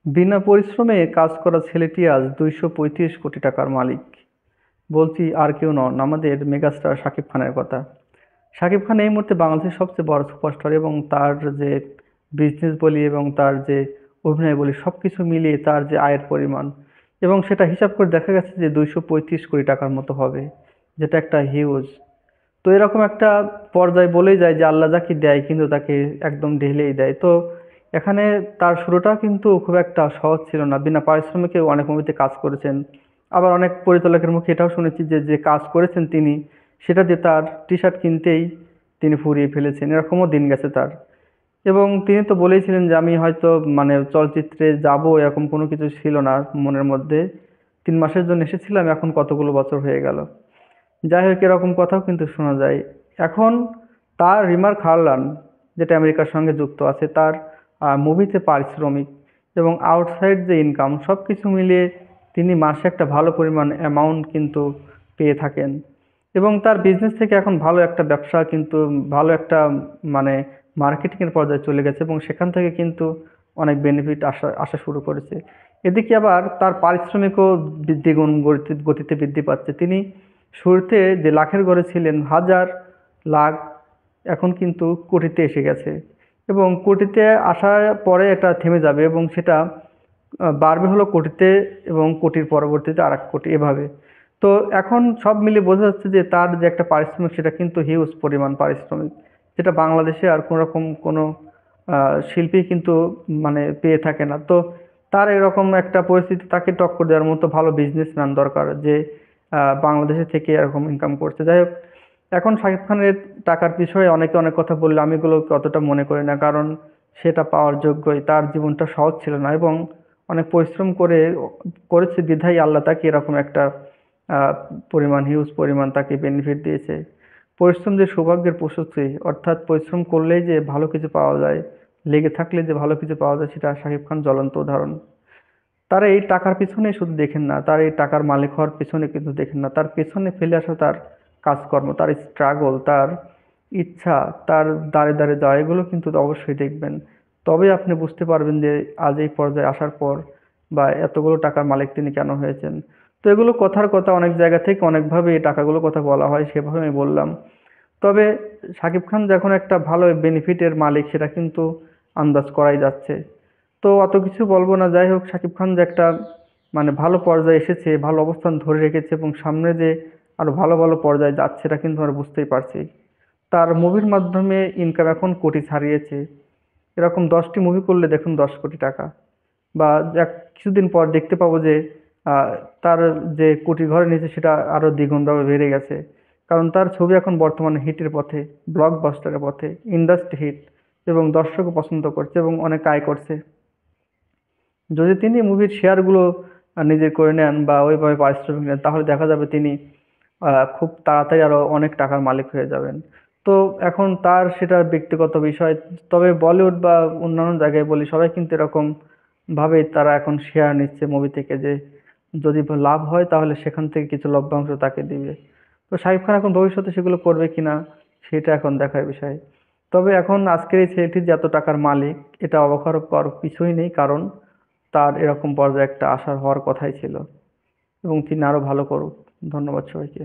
বিনা পরিশ্রমে কাজ করা ছেলেটি আজ 235 কোটি টাকার মালিক। বলছি আর কেউ নন, আমাদের মেগাস্টার শাকিব খানের কথা। শাকিব খান এই মুহূর্তে বাংলাদেশের সবচেয়ে বড় সুপারস্টার, এবং তার যে বিজনেস বলি এবং তার যে অভিনয় বলি সবকিছু মিলিয়ে তার যে আয়ের পরিমাণ, এবং সেটা হিসাব করে দেখা গেছে যে 235 কোটি টাকার মতো হবে, যেটা একটা হিউজ। তো এরকম একটা পর্যায়ে বলেই যায় যে আল্লাহ যাকে দেয় কিন্তু তাকে একদম ঢেলেই দেয়। তো এখানে তার শুরুটা কিন্তু খুব একটা সহজ ছিল না, বিনা পারিশ্রমিকে অনেক মুভিতে কাজ করেছেন। আবার অনেক পরিচালকের মুখে এটাও শুনেছি যে যে কাজ করেছেন তিনি, সেটা দিয়ে তার টি শার্ট কিনতেই তিনি ফুরিয়ে ফেলেছেন, এরকমও দিন গেছে তার। এবং তিনি তো বলেইছিলেন যে আমি হয়তো মানে চলচ্চিত্রে যাব, এরকম কোনো কিছু ছিল না মনের মধ্যে। 3 মাসের জন্য এসেছিলাম, এখন কতগুলো বছর হয়ে গেল। যাই হোক, এরকম কথাও কিন্তু শোনা যায়। এখন তার রিমার্ক হারলান, যেটা আমেরিকার সঙ্গে যুক্ত আছে, তার মুভিতে পারিশ্রমিক এবং আউটসাইড যে ইনকাম সব কিছু মিলিয়ে তিনি মাসে একটা ভালো পরিমাণ অ্যামাউন্ট কিন্তু পেয়ে থাকেন। এবং তার বিজনেস থেকে এখন ভালো একটা ব্যবসা কিন্তু, ভালো একটা মানে মার্কেটিংয়ের পর্যায়ে চলে গেছে, এবং সেখান থেকে কিন্তু অনেক বেনিফিট আসা আসা শুরু করেছে। এদিকে আবার তার পারিশ্রমিকও দ্বিগুণ গতিতে বৃদ্ধি পাচ্ছে। তিনি শুরুতে যে লাখের ঘরে ছিলেন, হাজার, লাখ, এখন কিন্তু কোটিতে এসে গেছে। এবং কোটিতে আসার পরে এটা থেমে যাবে, এবং সেটা বাড়বে হলো কোটিতে, এবং কোটির পরবর্তীতে আর এক কোটি, এভাবে। তো এখন সব মিলে বোঝা যাচ্ছে যে তার যে একটা পারিশ্রমিক, সেটা কিন্তু হিউজ পরিমাণ পারিশ্রমিক, যেটা বাংলাদেশে আর কোনো রকম কোনো শিল্পী কিন্তু মানে পেয়ে থাকে না। তো তার এরকম একটা পরিস্থিতি, তাকে টক্কর দেওয়ার মতো ভালো বিজনেসম্যান দরকার, যে বাংলাদেশে থেকে এরকম ইনকাম করছে। যাই হোক, এখন শাকিব খানের টাকার বিষয়ে অনেকে অনেক কথা বললে আমি এগুলোকে অতটা মনে করি না, কারণ সেটা পাওয়ার যোগ্যই। তার জীবনটা সহজ ছিল না, এবং অনেক পরিশ্রম করেছে বিধায় আল্লাহ তাকে এরকম একটা আহ, পরিমাণ, হিউজ পরিমাণ তাকে বেনিফিট দিয়েছে। পরিশ্রম যে সৌভাগ্যের প্রশস্তি, অর্থাৎ পরিশ্রম করলেই যে ভালো কিছু পাওয়া যায়, লেগে থাকলে যে ভালো কিছু পাওয়া যায়, সেটা শাকিব খান জ্বলন্ত উদাহরণ। তারা এই টাকার পিছনে শুধু দেখেন না, তার এই টাকার মালিক হওয়ার পিছনে কিন্তু দেখেন না, তার পেছনে ফেলে আসা তার কাজকর্ম, তার স্ট্রাগল, তার ইচ্ছা, তার দাঁড়ে দাঁড়ে যাওয়া, এগুলো কিন্তু অবশ্যই দেখবেন। তবে আপনি বুঝতে পারবেন যে আজ এই পর্যায়ে আসার পর বা এতগুলো টাকার মালিক তিনি কেন হয়েছেন। তো এগুলো কথার কথা, অনেক জায়গা থেকে অনেকভাবে এই টাকাগুলো কথা বলা হয়, সেভাবে আমি বললাম। তবে শাকিব খান যখন একটা ভালো বেনিফিটের মালিক, সেটা কিন্তু আন্দাজ করাই যাচ্ছে। তো অত কিছু বলবো না। যাই হোক, শাকিব খান যে একটা মানে ভালো পর্যায়ে এসেছে, ভালো অবস্থান ধরে রেখেছে, এবং সামনে যে আরো ভালো ভালো পর্যায়ে যাচ্ছে, এটা কিন্তু আমরা বুঝতেই পারছি। তার মুভির মাধ্যমে ইনকাম এখন কোটি ছাড়িয়েছে। এরকম 10টি মুভি করলে দেখুন 10 কোটি টাকা, বা কিছুদিন পর দেখতে পাবো যে আহ, তার যে কোটি ঘরে নিয়েছে সেটা আরো দ্বিগুণভাবে বেড়ে গেছে। কারণ তার ছবি এখন বর্তমানে হিটের পথে, ব্লকবাস্টারের পথে, ইন্ডাস্ট্রি হিট, এবং দর্শকও পছন্দ করছে এবং অনেক আয় করছে। যদি তিনি মুভির শেয়ারগুলো নিজে করে নেন বা ওইভাবে পারিশ্রমিক নেন, তাহলে দেখা যাবে তিনি খুব তাড়াতাড়ি আরো অনেক টাকার মালিক হয়ে যাবেন। তো এখন তার সেটা ব্যক্তিগত বিষয়। তবে বলিউড বা অন্যান্য জায়গায় বলি, সবাই কিন্তু এরকম ভাবে তারা এখন শেয়ার নিচ্ছে মুভি থেকে, যে যদি লাভ হয় তাহলে সেখান থেকে কিছু লভ্যাংশ তাকে দিবে। তো শাকিব খান এখন ভবিষ্যতে সেগুলো করবে কিনা, সেটা এখন দেখার বিষয়। তবে এখন আজকের এই ছেলেটি যে এত টাকার মালিক, এটা অবাক হওয়ার কিছুই নেই, কারণ তার এরকম পর্যায়ে একটা আশার হওয়ার কথাই ছিল, এবং তিনি আরো ভালো করুক। ধন্যবাদ সবাইকে।